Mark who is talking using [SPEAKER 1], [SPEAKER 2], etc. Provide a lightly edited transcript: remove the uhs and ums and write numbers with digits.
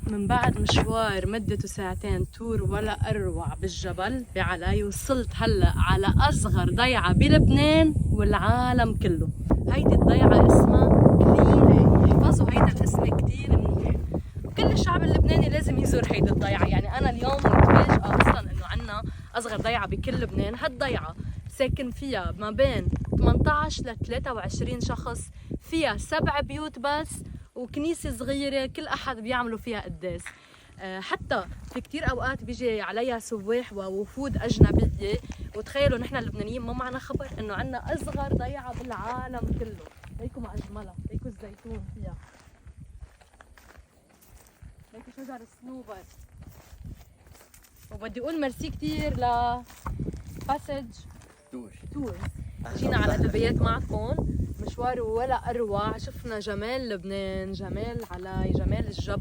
[SPEAKER 1] من بعد مشوار مدته ساعتين تور ولا أروع بالجبل بعلاي، وصلت هلأ على أصغر ضيعة بلبنان والعالم كله. هيدي الضيعة اسمها كليلة، احفظوا هيدا الاسم كتير منيح، وكل الشعب اللبناني لازم يزور هيدي الضيعة. يعني أنا اليوم متفاجئة أصلا إنه عنا أصغر ضيعة بكل لبنان. هالضيعة ساكن فيها ما بين 18 ل 23 شخص، فيها 7 بيوت بس، وكنيسة صغيرة كل أحد بيعملوا فيها قداس. حتى في كتير أوقات بيجي عليها سواح ووفود أجنبية، وتخيلوا نحن اللبنانيين ما معنا خبر إنه عنا أصغر ضيعة بالعالم كله. ليكم أجملها، ليكم الزيتون فيها، ليكم شجر الصنوبر. وبدي أقول ميرسي كتير ل باسج تور جينا على البيات معكم. مشوار ولا أروع، شفنا جمال لبنان، جمال علي، جمال الجبل.